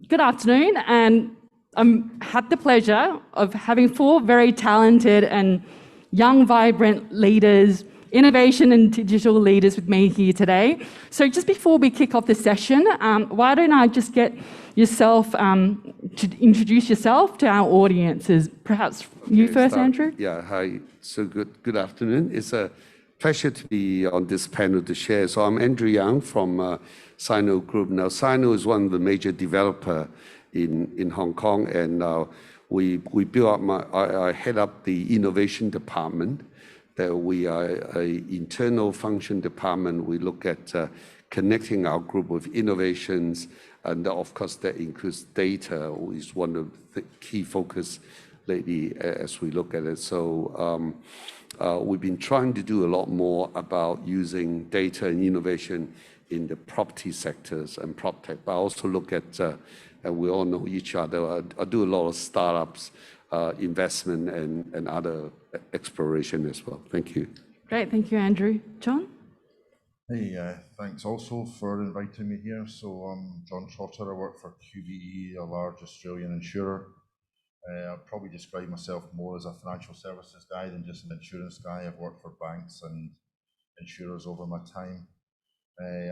Good afternoon, and I'm had the pleasure of having four very talented and young, vibrant leaders, innovation and digital leaders with me here today. So just before we kick off the session, why don't I just get yourself to introduce yourself to our audiences? Perhaps you first, Andrew? Yeah, hi. So good afternoon. It's a pleasure to be on this panel to share. So I'm Andrew Yang from Sino Group. Now, Sino is one of the major developer in Hong Kong, and we built up I head up the innovation department. That we are an internal function department. We look at connecting our group with innovations, and of course that includes data, which is one of the key focus lately as we look at it. So we've been trying to do a lot more about using data and innovation in the property sectors and PropTech, but I also look at, and we all know each other, I do a lot of startups, investment and other exploration as well. Thank you. Great, thank you, Andrew. John? Hey, thanks also for inviting me here. So I'm John Trotter. I work for QBE, a large Australian insurer. I'd probably describe myself more as a financial services guy than just an insurance guy. I've worked for banks and insurers over my time.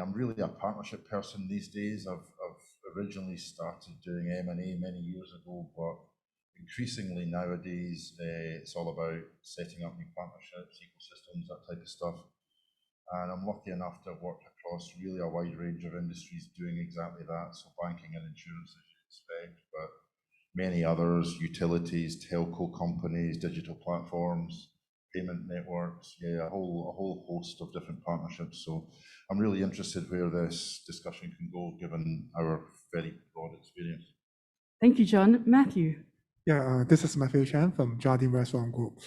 I'm really a partnership person these days. I've originally started doing M&A many years ago, but increasingly nowadays it's all about setting up new partnerships, ecosystems, that type of stuff. And I'm lucky enough to have worked across really a wide range of industries doing exactly that. So banking and insurance, as you'd expect, but many others, utilities, telco companies, digital platforms, payment networks, a whole host of different partnerships. So I'm really interested where this discussion can go given our very broad experience. Thank you, John. Matthew? Yeah, this is Matthew Chan from Jardine Restaurant Group.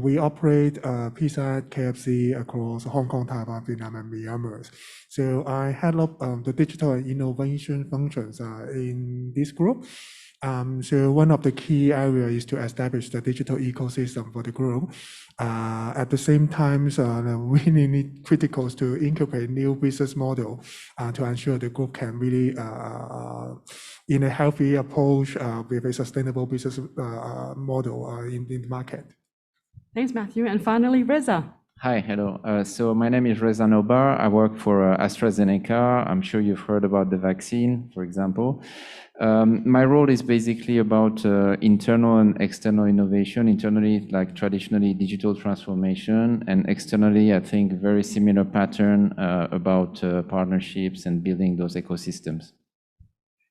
We operate Pizza Hut, KFC across Hong Kong, Taiwan, Vietnam, and Myanmar. So I head up the digital and innovation functions in this group. So one of the key areas is to establish the digital ecosystem for the group. At the same time, we need criticals to incorporate new business model to ensure the group can really, in a healthy approach with a sustainable business model in the market. Thanks, Matthew. And finally, Reza. Hi, hello. So my name is Reza Nobar. I work for AstraZeneca. I'm sure you've heard about the vaccine, for example. My role is basically about internal and external innovation. Internally, like traditionally digital transformation, and externally, I think very similar pattern about partnerships and building those ecosystems.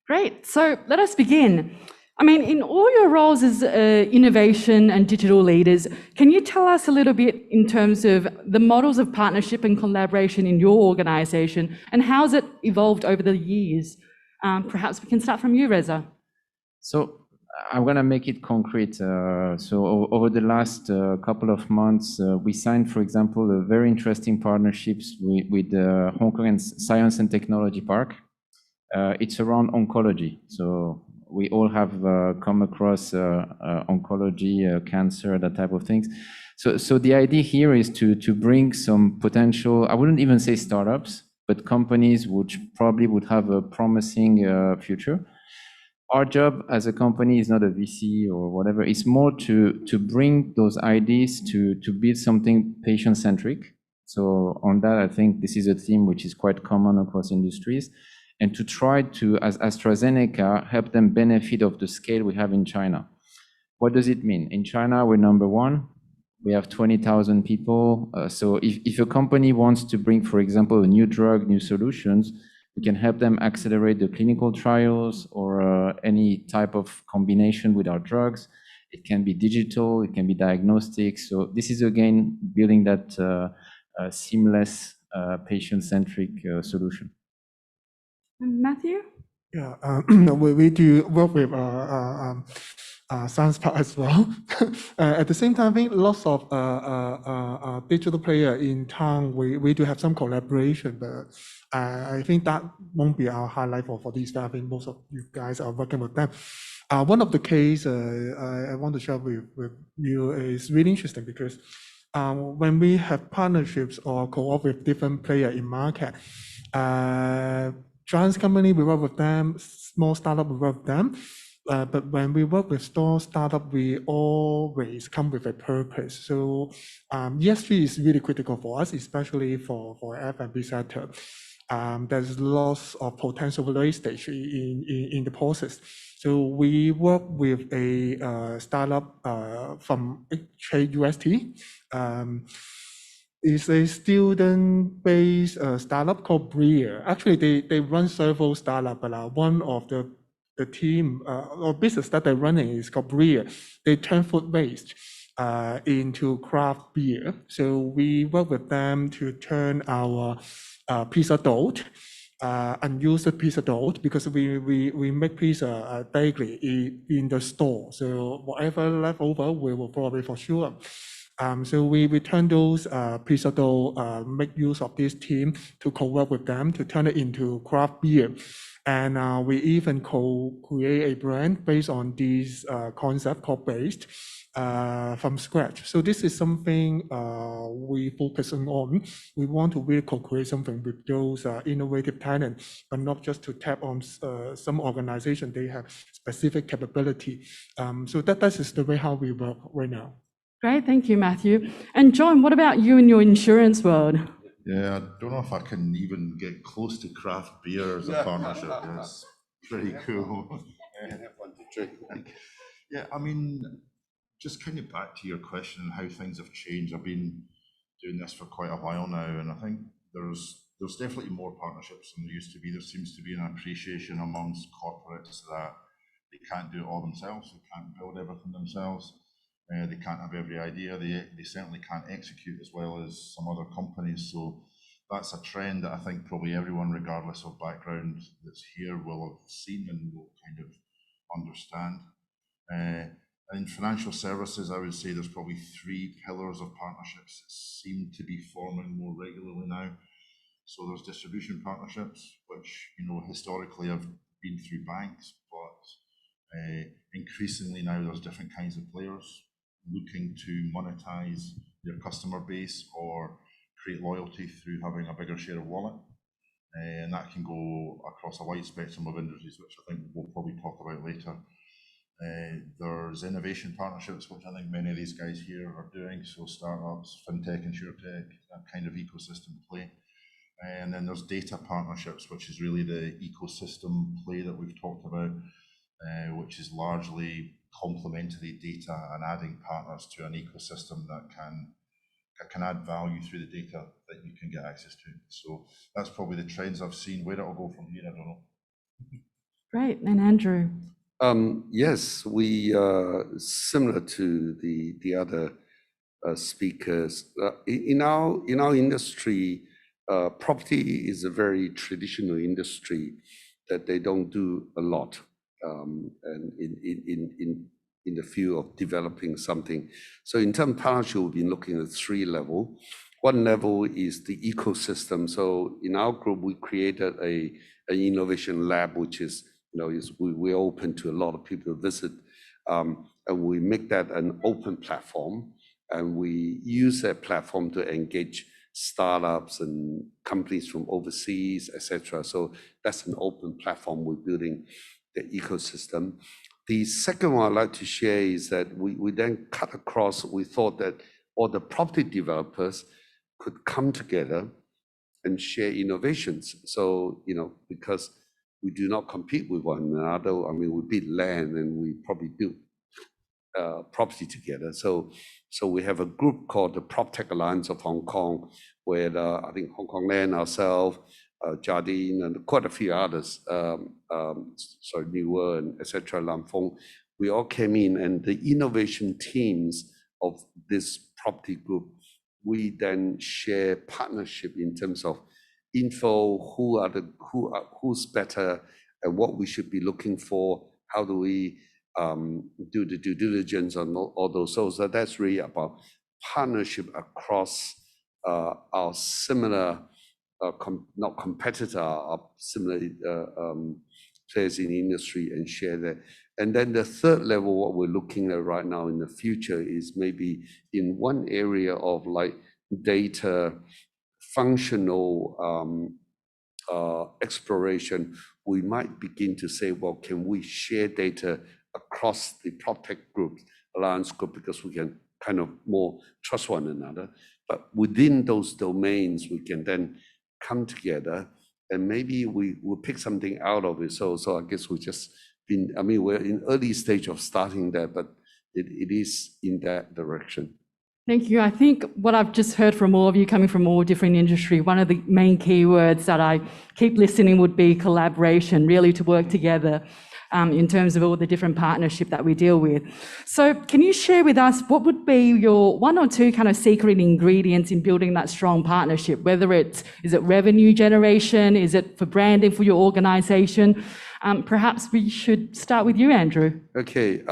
Great. So let us begin. I mean, in all your roles as innovation and digital leaders, can you tell us a little bit in terms of the models of partnership and collaboration in your organization, and how has it evolved over the years? Perhaps we can start from you, Reza. So I'm going to make it concrete. So over the last couple of months, we signed, for example, a very interesting partnerships with the Hong Kong Science and Technology Park. It's around oncology. So we all have come across oncology, cancer, that type of things. So the idea here is to bring some potential, I wouldn't even say startups, but companies which probably would have a promising future. Our job as a company is not a VC or whatever. It's more to bring those ideas to build something patient-centric. So on that, I think this is a theme which is quite common across industries. And to try to, as AstraZeneca, help them benefit of the scale we have in China. What does it mean? In China, we're number one. We have 20,000 people. So if a company wants to bring, for example, a new drug, new solutions, we can help them accelerate the clinical trials or any type of combination with our drugs. It can be digital, it can be diagnostics. So this is, again, building that seamless, patient-centric solution. Matthew? Yeah, we do work with Science Park as well. At the same time, I think lots of digital player in town, we do have some collaboration, but I think that won't be our highlight for this. I think most of you guys are working with them. One of the case I want to share with you is really interesting because when we have partnerships or co-op with different players in market, giant company, we work with them. Small startup, we work with them. But when we work with small startup, we always come with a purpose. So ESG is really critical for us, especially for F&B sector. There's lots of potential wastage in the process. So we work with a startup from HUST. It's a student-based startup called Breer. Actually, they run several startups, but one of the team or business that they're running is called Breer. They turn food waste into craft beer. So we work with them to turn our pizza dough, unused pizza dough, because we make pizza daily in the store. So whatever left over, we will probably for sure. So we turn those pizza dough, make use of this team to co-work with them to turn it into craft beer. And we even co-create a brand based on this concept called Based from scratch. So this is something we focus on. We want to really co-create something with those innovative talents, but not just to tap on some organization. They have specific capability. So that is the way how we work right now. Great, thank you, Matthew. And John, what about you in your insurance world? Yeah, I don't know if I can even get close to craft beer as a partnership. It's pretty cool. Yeah, I mean, just kind of back to your question and how things have changed. I've been doing this for quite a while now, and I think there's definitely more partnerships than there used to be. There seems to be an appreciation amongst corporates that they can't do it all themselves. They can't build everything themselves. They can't have every idea. They certainly can't execute as well as some other companies. So that's a trend that I think probably everyone, regardless of background that's here, will have seen and will kind of understand. In financial services, I would say there's probably 3 pillars of partnerships that seem to be forming more regularly now. So there's distribution partnerships, which historically have been through banks, but increasingly now there's different kinds of players looking to monetize their customer base or create loyalty through having a bigger share of wallet. And that can go across a wide spectrum of industries, which I think we'll probably talk about later. There's innovation partnerships, which I think many of these guys here are doing. So startups, fintech, insurtech, that kind of ecosystem play. And then there's data partnerships, which is really the ecosystem play that we've talked about, which is largely complementary data and adding partners to an ecosystem that can add value through the data that you can get access to. So that's probably the trends I've seen. Where it'll go from here, I don't know. Great, and Andrew. Yes, we similar to the other speakers. In our industry, property is a very traditional industry that they don't do a lot. And in the field of developing something. So in terms of partnership, we've been looking at 3 levels. One level is the ecosystem. So in our group, we created an innovation lab, which is, we're open to a lot of people to visit. And we make that an open platform. And we use that platform to engage startups and companies from overseas, etc. So that's an open platform. We're building the ecosystem. The second one I'd like to share is that we then cut across. We thought that all the property developers could come together and share innovations. So, because we do not compete with one another. I mean, we build land and we probably build property together. So we have a group called the PropTech Alliance of Hong Kong, where I think Hong Kong Land, ourselves, Jardine, and quite a few others, Newer and etc. Lam Fong, we all came in, and the innovation teams of this property group, we then share partnership in terms of info, who's better, and what we should be looking for. How do we do the due diligence on all those? So that's really about partnership across our similar. Not competitor, similar players in the industry, and share that. And then the third level, what we're looking at right now in the future is maybe in one area of like data functional exploration, we might begin to say, well, can we share data across the PropTech groups, Alliance Group, because we can kind of more trust one another. But within those domains, we can then come together and maybe we will pick something out of it. So I guess we just been, I mean, we're in early stage of starting that, but it is in that direction. Thank you. I think what I've just heard from all of you coming from all different industry, one of the main keywords that I keep listening would be collaboration, really to work together in terms of all the different partnership that we deal with. So can you share with us what would be your one or two kind of secret ingredients in building that strong partnership, whether is it revenue generation, is it for branding for your organization? Perhaps we should start with you, Andrew. Okay.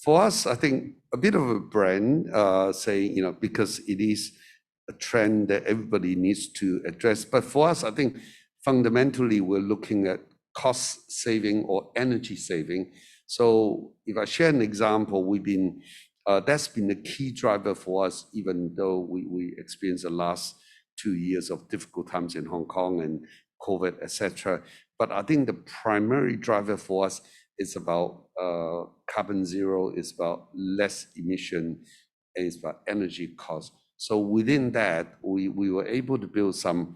For us, I think a bit of a brand, saying, you know, because it is a trend that everybody needs to address. But for us, I think fundamentally, we're looking at cost saving or energy saving. So if I share an example, we've been, that's been a key driver for us, even though we experienced the last 2 years of difficult times in Hong Kong and COVID, etc. But I think the primary driver for us is about carbon zero, it's about less emission, and it's about energy cost. So within that, we were able to build some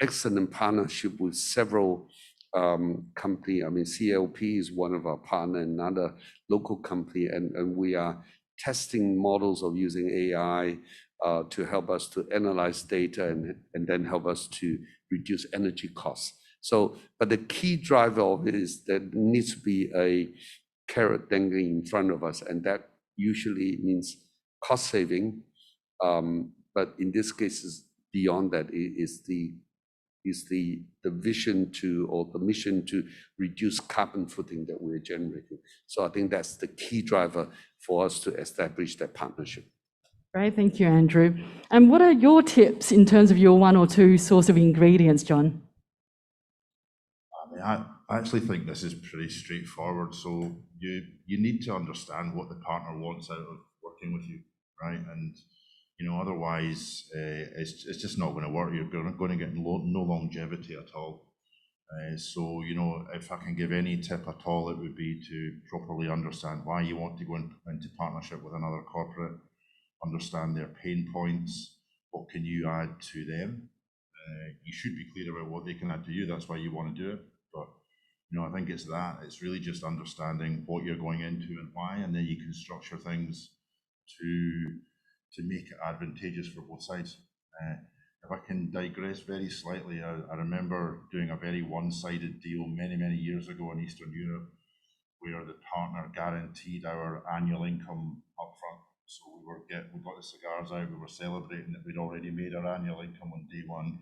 excellent partnership with several company. I mean, CLP is one of our partner, another local company, and we are testing models of using AI to help us to analyze data and then help us to reduce energy costs. So, but the key driver of it is that there needs to be a carrot dangling in front of us, and that usually means cost saving. But in this case, is beyond that, is the vision to, or the mission to reduce carbon footing that we're generating. So I think that's the key driver for us to establish that partnership. Great, thank you, Andrew. And what are your tips in terms of your one or two source of ingredients, John? I actually think this is pretty straightforward. So you need to understand what the partner wants out of working with you, right? And you know, otherwise it's just not going to work. You're going to get no longevity at all. So you know, if I can give any tip at all, it would be to properly understand why you want to go into partnership with another corporate. Understand their pain points. What can you add to them? You should be clear about what they can add to you. That's why you want to do it. But you know, I think it's that. It's really just understanding what you're going into and why, and then you can structure things to make it advantageous for both sides. If I can digress very slightly, I remember doing a very one-sided deal many years ago in Eastern Europe, where the partner guaranteed our annual income upfront. So we got the cigars out, we were celebrating that we'd already made our annual income on day one.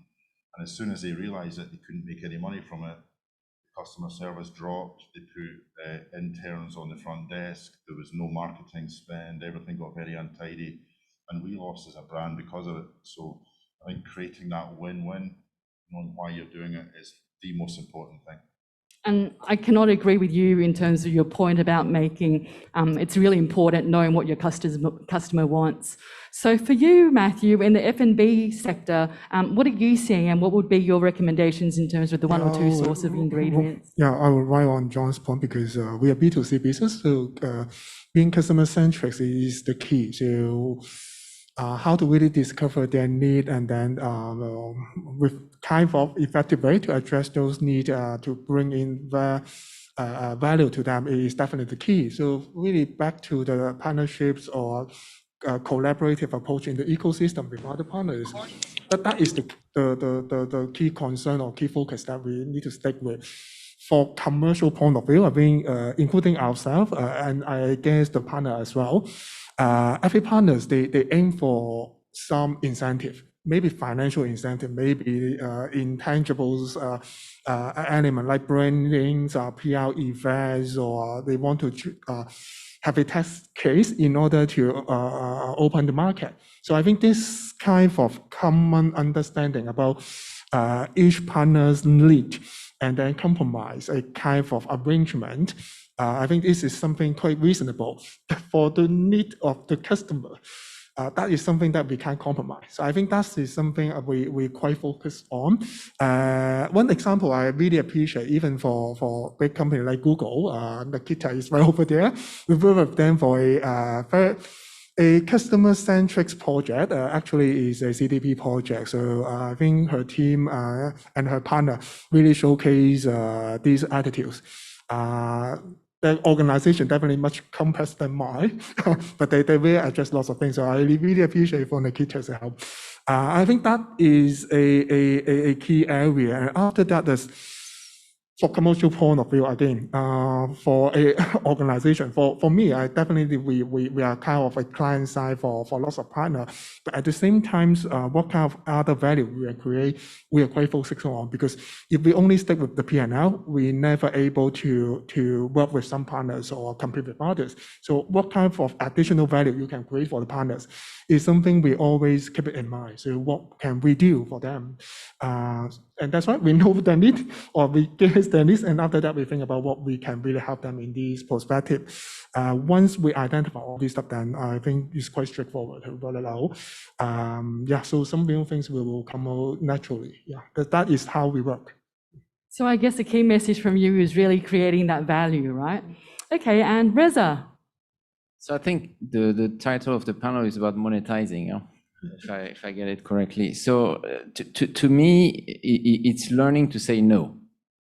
And as soon as they realized that they couldn't make any money from it, the customer service dropped, they put interns on the front desk, there was no marketing spend, everything got very untidy, and we lost as a brand because of it. So I think creating that win-win, knowing why you're doing it, is the most important thing. And I cannot agree with you in terms of your point about making, it's really important knowing what your customer wants. So for you, Matthew, in the F&B sector, what are you seeing and what would be your recommendations in terms of the one or two source of ingredients? Yeah, I will ride on John's point because we are B2C business, so being customer-centric is the key. So how to really discover their need and then with kind of effective way to address those needs to bring in value to them is definitely the key. So really back to the partnerships or collaborative approach in the ecosystem with other partners. But that is the key concern or key focus that we need to stick with. For commercial point of view, I think including ourselves and I guess the partner as well, every partners, they aim for some incentive, maybe financial incentive, maybe intangibles element like brandings, PR events, or they want to have a test case in order to open the market. So I think this kind of common understanding about each partner's need and then compromise a kind of arrangement. I think this is something quite reasonable for the need of the customer. that is something that we can't compromise. So I think that is something we quite focused on. One example I really appreciate, even for big company like Google, Nikita is right over there. We work with them for a customer-centric project. Actually is a CDP project. So I think her team and her partner really showcase these attitudes. The organization definitely much complex than mine, but they will address lots of things. So I really appreciate for Nikita's help. I think that is a key area. And after that, there's for commercial point of view again, for a organization, for me, I definitely we are kind of a client side for lots of partners. But at the same time, what kind of other value we are quite focused on, because if we only stick with the P&L, we never able to work with some partners or compete with others. So what kind of additional value you can create for the partners is something we always keep it in mind. So what can we do for them? And that's why we know their need, or we guess their needs, and after that we think about what we can really help them in this perspective. Once we identify all this stuff, then I think it's quite straightforward to roll it out. Yeah, so some new things will come out naturally. Yeah, that is how we work. So I guess the key message from you is really creating that value, right? Okay, and Reza. So I think the title of the panel is about monetizing, if I get it correctly. So to me, it's learning to say no.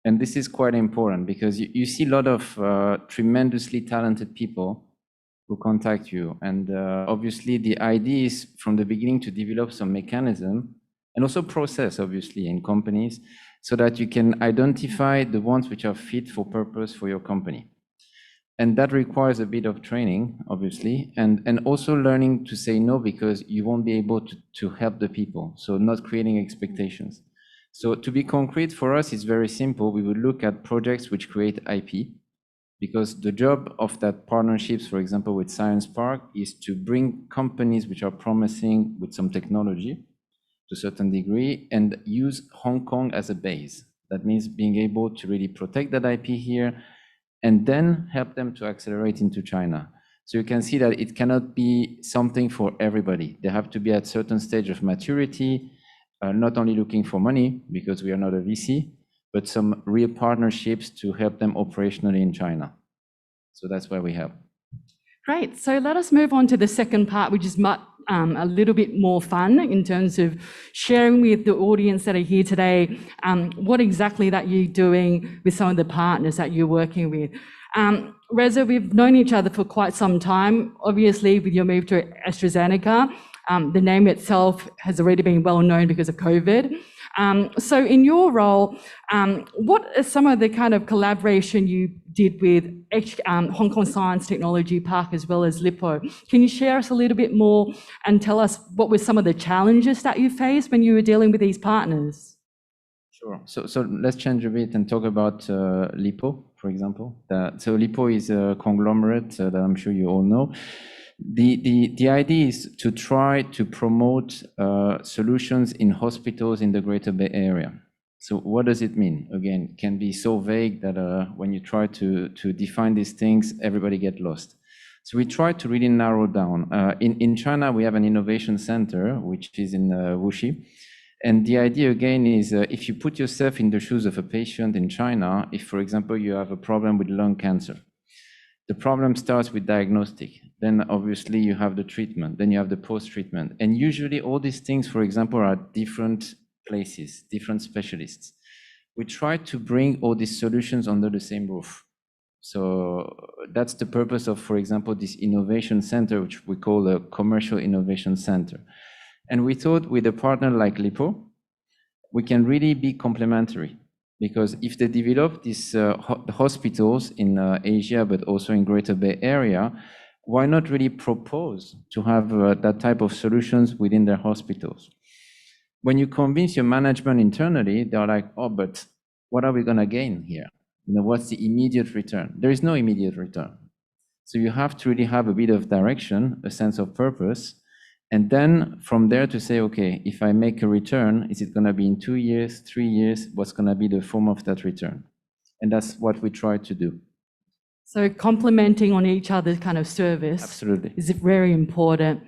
And this is quite important because you see a lot of tremendously talented people who contact you. And obviously the idea is from the beginning to develop some mechanism and also process, obviously, in companies so that you can identify the ones which are fit for purpose for your company. And that requires a bit of training, obviously, and also learning to say no because you won't be able to help the people. So not creating expectations. So to be concrete for us, it's very simple. We would look at projects which create IP because the job of that partnerships, for example, with Science Park, is to bring companies which are promising with some technology to a certain degree and use Hong Kong as a base. That means being able to really protect that IP here and then help them to accelerate into China. So you can see that it cannot be something for everybody. They have to be at a certain stage of maturity, not only looking for money, because we are not a VC, but some real partnerships to help them operationally in China. So that's where we help. Great. So let us move on to the second part, which is a little bit more fun in terms of sharing with the audience that are here today what exactly that you're doing with some of the partners that you're working with. Reza, we've known each other for quite some time. Obviously, with your move to AstraZeneca, the name itself has already been well known because of COVID. So in your role, what are some of the kind of collaboration you did with Hong Kong Science Technology Park as well as Lippo? Can you share us a little bit more and tell us what were some of the challenges that you faced when you were dealing with these partners? Sure. So let's change a bit and talk about Lippo, for example. So Lippo is a conglomerate that I'm sure you all know. The idea is to try to promote solutions in hospitals in the Greater Bay Area. So what does it mean? Again, it can be so vague that when you try to define these things, everybody gets lost. So we try to really narrow down. In China, we have an innovation center, which is in Wuxi. And the idea again is if you put yourself in the shoes of a patient in China, if, for example, you have a problem with lung cancer, the problem starts with diagnostic. Then obviously you have the treatment, then you have the post-treatment. And usually all these things, for example, are different places, different specialists. We try to bring all these solutions under the same roof. So that's the purpose of, for example, this innovation center, which we call a commercial innovation center. And we thought with a partner like Lippo, we can really be complementary. Because if they develop these hospitals in Asia, but also in Greater Bay Area, why not really propose to have that type of solutions within their hospitals? When you convince your management internally, they're like, oh, but what are we going to gain here? You know, what's the immediate return? There is no immediate return. So you have to really have a bit of direction, a sense of purpose, and then from there to say, okay, if I make a return, is it going to be in 2 years, 3 years? What's going to be the form of that return? And that's what we try to do. So complementing on each other's kind of service Absolutely. is very important.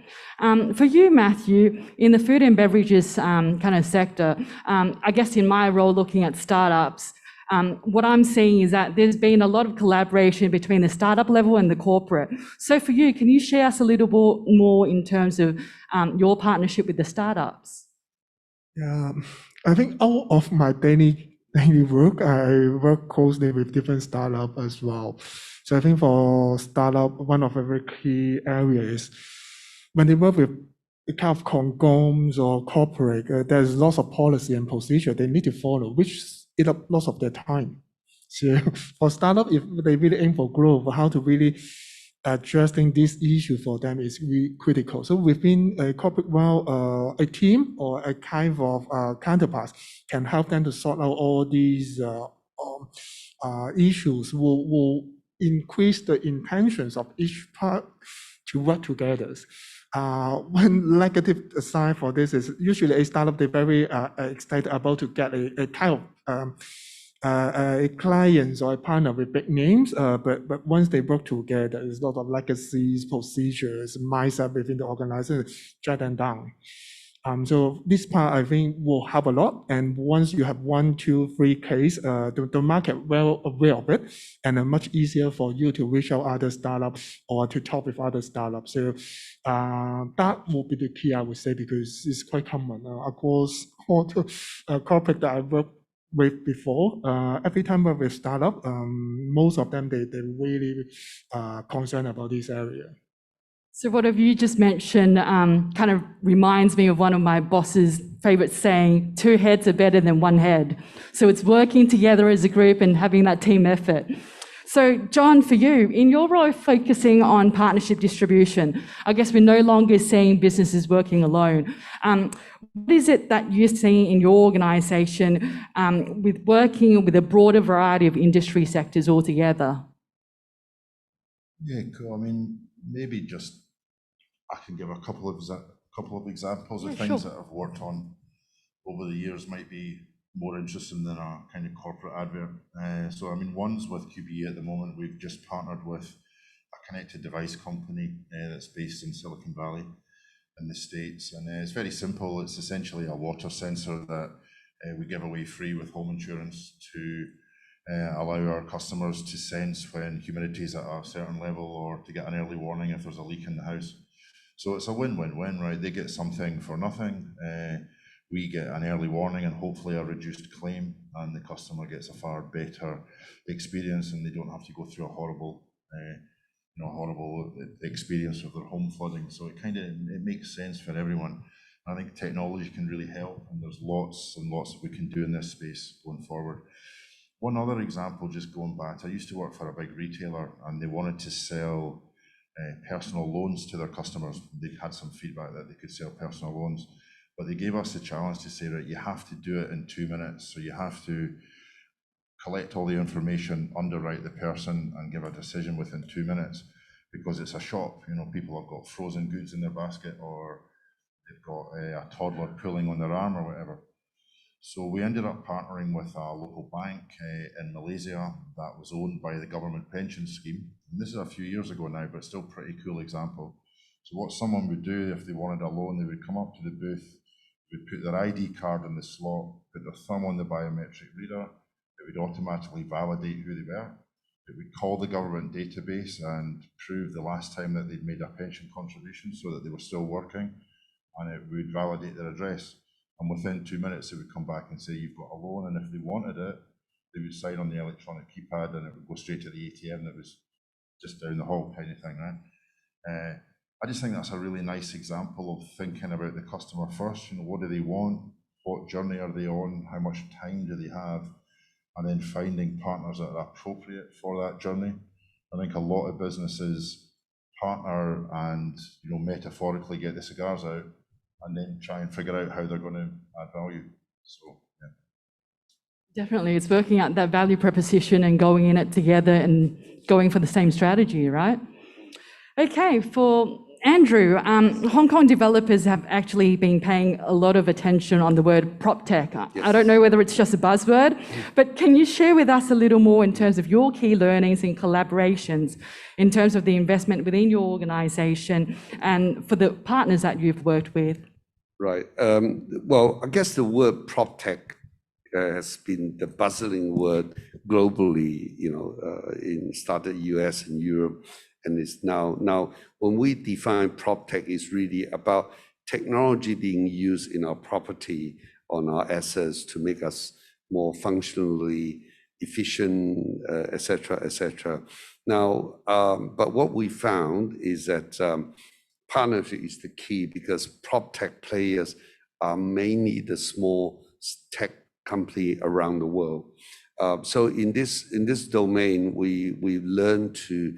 For you, Matthew, in the food and beverages kind of sector, I guess in my role looking at startups, what I'm seeing is that there's been a lot of collaboration between the startup level and the corporate. So for you, can you share us a little bit more in terms of your partnership with the startups? Yeah, I think out of my daily work, I work closely with different startup as well. So I think for startup, one of the very key areas when they work with the kind of conglomerates or corporate, there's lots of policy and procedure they need to follow, which eat up lots of their time. So for startup, if they really aim for growth, how to really addressing this issue for them is really critical. So within a corporate world, a team or a kind of counterparts can help them to sort out all these issues, will increase the intentions of each part to work together. One negative side for this is usually a startup, they're very excited about to get a kind of a clients or a partner with big names, but once they work together, there's a lot of legacies, procedures, mindset within the organization, drag them down. So this part I think will help a lot. And once you have 1, 2, 3 case, the market well aware of it, and much easier for you to reach out other startups or to talk with other startups. So that will be the key, I would say, because it's quite common across all the corporate that I work with before. Every time I work with startup, most of them they really concerned about this area. So what have you just mentioned kind of reminds me of one of my boss's favorite saying, 2 heads are better than 1 head. So it's working together as a group and having that team effort. So John, for you, in your role focusing on partnership distribution, I guess we're no longer seeing businesses working alone. What is it that you're seeing in your organisation with working with a broader variety of industry sectors altogether? Yeah, cool. I mean, maybe just I can give a couple of examples of things that I've worked on over the years. Might be more interesting than a kind of corporate advert. So I mean, one's with QBE at the moment. We've just partnered with a connected device company that's based in Silicon Valley in the States, and it's very simple. It's essentially a water sensor that we give away free with home insurance to allow our customers to sense when humidity is at a certain level or to get an early warning if there's a leak in the house. So it's a win-win-win, right? They get something for nothing. We get an early warning and hopefully a reduced claim, and the customer gets a far better experience, and they don't have to go through a horrible experience with their home flooding. So it makes sense for everyone. I think technology can really help, and there's lots and lots that we can do in this space going forward. One other example, just going back, I used to work for a big retailer, and they wanted to sell personal loans to their customers. They had some feedback that they could sell personal loans, but they gave us the challenge to say, right, you have to do it in 2 minutes. So you have to collect all the information, underwrite the person, and give a decision within 2 minutes, because it's a shop. You know, people have got frozen goods in their basket, or they've got a toddler pulling on their arm or whatever. So we ended up partnering with a local bank in Malaysia that was owned by the government pension scheme. And this is a few years ago now, but still pretty cool example. So what someone would do if they wanted a loan, they would come up to the booth, would put their ID card in the slot, put their thumb on the biometric reader. It would automatically validate who they were. It would call the government database and prove the last time that they'd made a pension contribution so that they were still working, and it would validate their address. And within 2 minutes, it would come back and say, you've got a loan. And if they wanted it, they would sign on the electronic keypad, and it would go straight to the ATM that was just down the hall, kind of thing, right? I just think that's a really nice example of thinking about the customer first. You know, what do they want? What journey are they on? How much time do they have? And then finding partners that are appropriate for that journey. I think a lot of businesses partner and, you know, metaphorically get the cigars out and then try and figure out how they're going to add value. So, yeah. Definitely, it's working out that value proposition and going in it together and going for the same strategy, right? Okay, for Andrew, Hong Kong developers have actually been paying a lot of attention on the word prop tech. Yes. I don't know whether it's just a buzzword, but can you share with us a little more in terms of your key learnings and collaborations in terms of the investment within your organisation and for the partners that you've worked with? Right. Well, I guess the word prop tech has been the bustling word globally, started US and Europe, and it's now when we define prop tech, it's really about technology being used in our property, on our assets to make us more functionally efficient, et cetera. Now, but what we found is that partnership is the key, because prop tech players are mainly the small tech company around the world. So in this domain, we learn to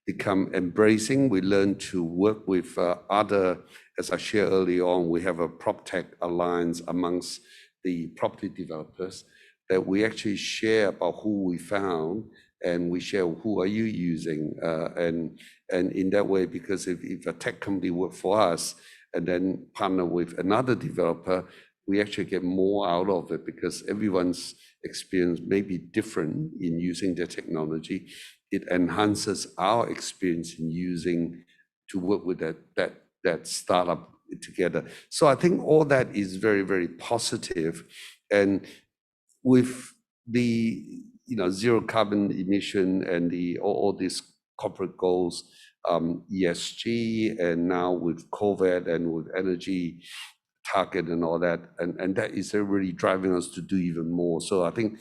become embracing. We learn to work with other, as I shared earlier on, we have a prop tech alliance amongst the property developers that we actually share about who we found, and we share who are you using, and in that way, because if a tech company work for us and then partner with another developer, we actually get more out of it, because everyone's experience may be different in using the technology. It enhances our experience in using to work with that startup together. So I think all that is very, very positive. And with the zero carbon emission and all these corporate goals, ESG, and now with COVID and with energy target and all that, and that is really driving us to do even more. So I think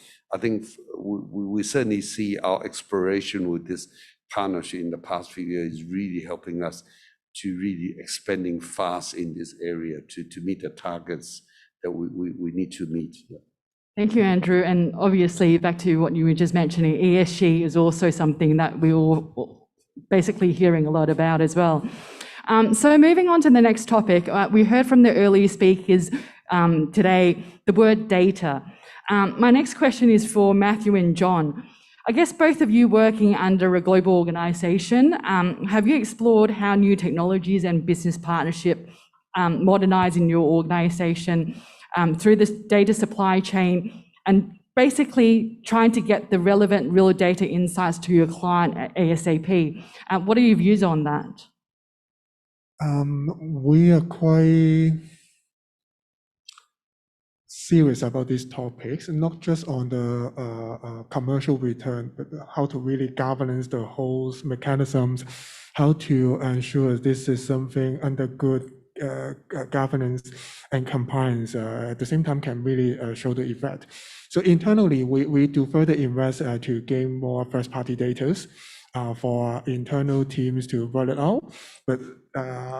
we certainly see our exploration with this partnership in the past few years is really helping us to really expanding fast in this area to meet the targets that we need to meet. Yeah. Thank you, Andrew. And obviously, back to what you were just mentioning, ESG is also something that we all basically hearing a lot about as well. So moving on to the next topic, we heard from the earlier speakers today the word data. My next question is for Matthew and John. I guess both of you working under a global organisation, have you explored how new technologies and business partnership modernising your organisation through this data supply chain, and basically trying to get the relevant real data insights to your client at ASAP? What are your views on that? We are quite serious about these topics, not just on the commercial return, but how to really governance the whole mechanisms, how to ensure this is something under good governance and compliance, at the same time can really show the effect. So internally, we do further invest to gain more first-party data for internal teams to roll it out. But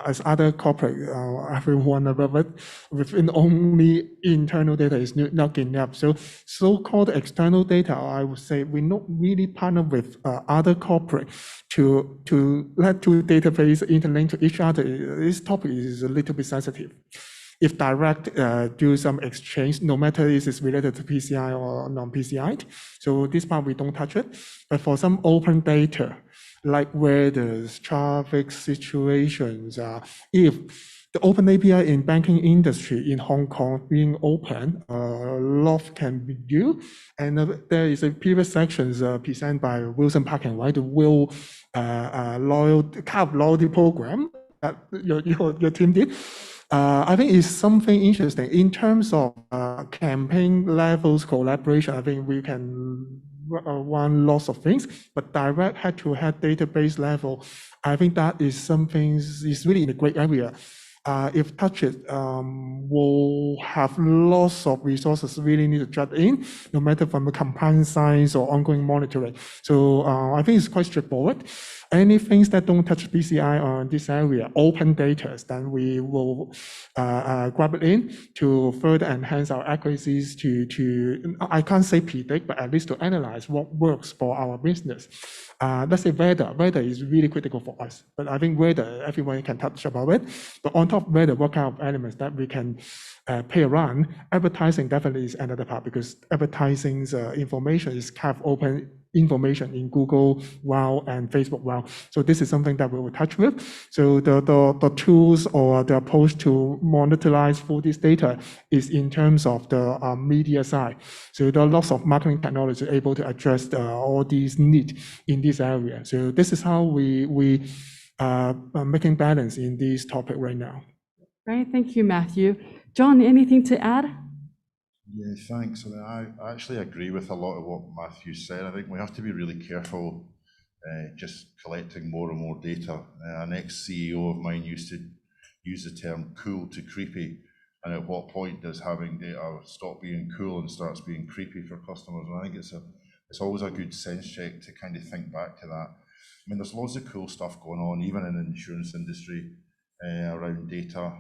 as other corporate, everyone above it, within only internal data is not enough. So so-called external data, I would say we not really partner with other corporate to let two databases interlink to each other. This topic is a little bit sensitive. If direct do some exchange, no matter if it's related to PCI or non-PCI. So this part we don't touch it. But for some open data, like weather, traffic situations, if the open API in banking industry in Hong Kong being open, a lot can be due. And there is a previous sections presented by Wilson Park and White, the Will loyalty program that your team did. I think it's something interesting in terms of campaign levels collaboration. I think we can run lots of things, but direct head-to-head database level, I think that is something is really in a great area. If touch it, will have lots of resources really need to jump in, no matter from the compliance science or ongoing monitoring. So I think it's quite straightforward. Any things that don't touch PCI on this area, open data, then we will grab it in to further enhance our accuracies to I can't say predict, but at least to analyze what works for our business. Let's say weather is really critical for us, but I think weather, everyone can touch about it. But on top of weather, what kind of elements that we can play around, advertising definitely is another part, because advertising's information is kind of open information in Google WOW and Facebook WOW. So this is something that we will touch with. So the tools or the approach to monetize for this data is in terms of the media side. So there are lots of marketing technology able to address all these needs in this area. So this is how we are making balance in this topic right now. Great, thank you, Matthew. John, anything to add? Yeah, thanks. I actually agree with a lot of what Matthew said. I think we have to be really careful just collecting more and more data. An ex-CEO of mine used to use the term cool to creepy. And at what point does having data stop being cool and starts being creepy for customers? And I think it's always a good sense check to kind of think back to that. I mean, there's lots of cool stuff going on, even in the insurance industry, around data.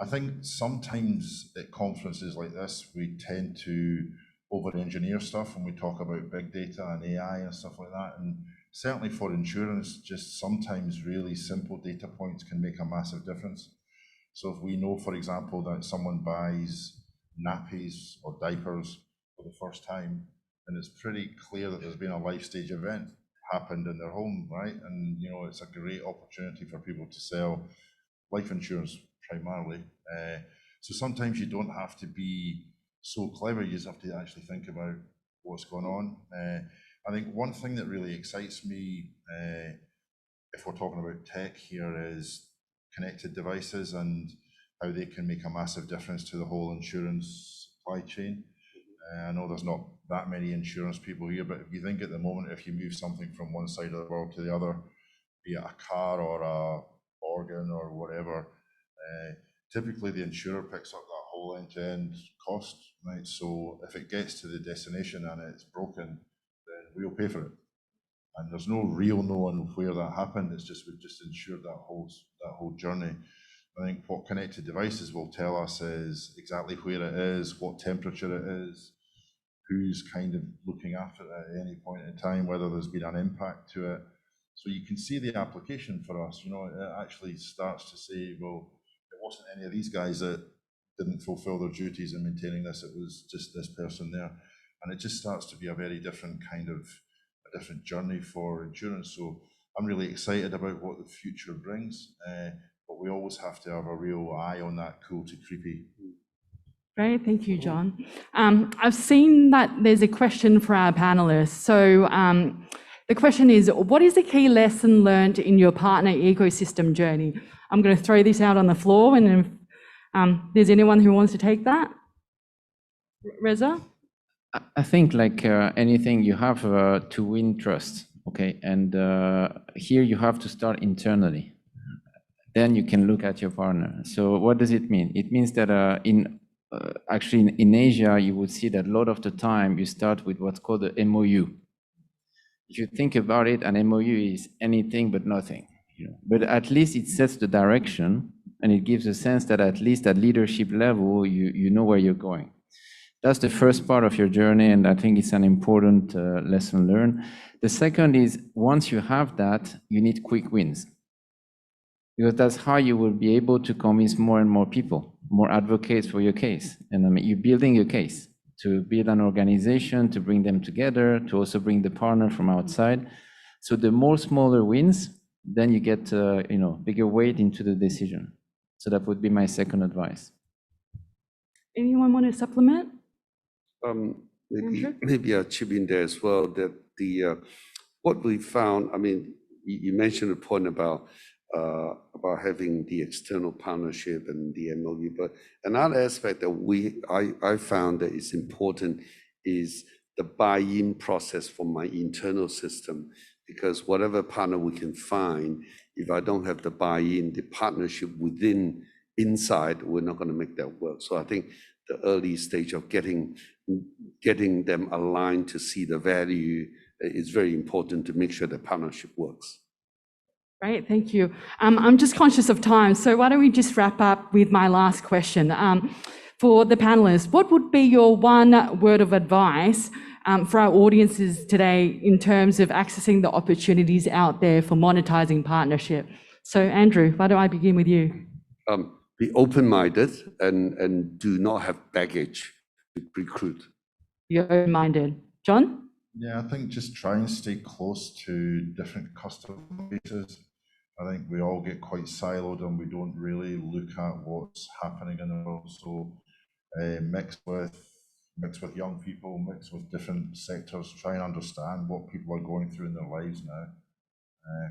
I think sometimes at conferences like this, we tend to over-engineer stuff when we talk about big data and AI and stuff like that. And certainly for insurance, just sometimes really simple data points can make a massive difference. So if we know, for example, that someone buys nappies or diapers for the first time, then it's pretty clear that there's been a life stage event happened in their home, right? And you know, it's a great opportunity for people to sell life insurance primarily. So sometimes you don't have to be so clever, you just have to actually think about what's going on. I think one thing that really excites me, if we're talking about tech here, is connected devices and how they can make a massive difference to the whole insurance supply chain. I know there's not that many insurance people here, but if you think at the moment, if you move something from one side of the world to the other, be it a car or a organ or whatever, typically the insurer picks up that whole end-to-end cost, right? So if it gets to the destination and it's broken, then we'll pay for it. And there's no real knowing where that happened. It's just we've just ensured that whole journey. I think what connected devices will tell us is exactly where it is, what temperature it is, who's kind of looking after it at any point in time, whether there's been an impact to it. So you can see the application for us. You know, it actually starts to say, well, it wasn't any of these guys that didn't fulfill their duties in maintaining this. It was just this person there. And it just starts to be a very different kind of, a different journey for insurance. So I'm really excited about what the future brings. But we always have to have a real eye on that cool to creepy. Great, thank you, John. I've seen that there's a question for our panelists. So the question is, what is the key lesson learned in your partner ecosystem journey? I'm going to throw this out on the floor, and if there's anyone who wants to take that. Reza? I think like anything, you have to win trust, okay? And here you have to start internally. Then you can look at your partner. So what does it mean? It means that actually in Asia, you would see that a lot of the time you start with what's called the MOU. If you think about it, an MOU is anything but nothing. You know? But at least it sets the direction, and it gives a sense that at least at leadership level, you know where you're going. That's the first part of your journey, and I think it's an important lesson learned. The second is, once you have that, you need quick wins. Because that's how you will be able to convince more and more people, more advocates for your case. And I mean, you're building your case to build an organization, to bring them together, to also bring the partner from outside. So the more smaller wins, then you get bigger weight into the decision. So that would be my second advice. Anyone want to supplement? Maybe I'll chip in there as well, that what we found, I mean, you mentioned a point about having the external partnership and the MOU, but another aspect that I found that is important is the buy-in process for my internal system, because whatever partner we can find, if I don't have the buy-in, the partnership inside, we're not going to make that work. So I think the early stage of getting them aligned to see the value is very important to make sure the partnership works. Great, thank you. I'm just conscious of time, so why don't we just wrap up with my last question. For the panelists, what would be your one word of advice for our audiences today in terms of accessing the opportunities out there for monetizing partnership? So Andrew, why don't I begin with you? Be open-minded and do not have baggage to recruit. Be open-minded. John? Yeah, I think just try and stay close to different customer bases. I think we all get quite siloed and we don't really look at what's happening in the world. So mix with young people, mix with different sectors, try and understand what people are going through in their lives now,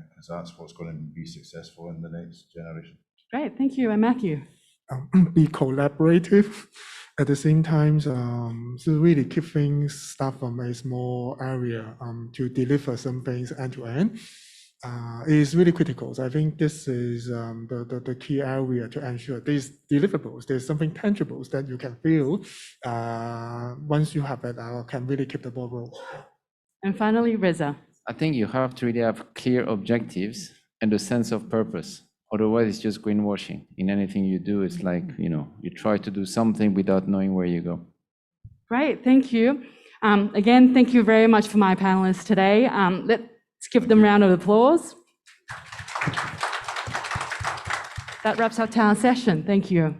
because that's what's going to be successful in the next generation. Great, thank you. And Matthew? Be collaborative at the same time, so really keep things start from a small area to deliver some things end to end is really critical. So I think this is the key area to ensure these deliverables, there's something tangible that you can feel once you have it, can really keep the ball rolling. And finally, Reza. I think you have to really have clear objectives and a sense of purpose. Otherwise, it's just greenwashing. In anything you do, it's like, you try to do something without knowing where you go. Great, thank you. Again, thank you very much for my panelists today. Let's give them a round of applause. That wraps up our session. Thank you.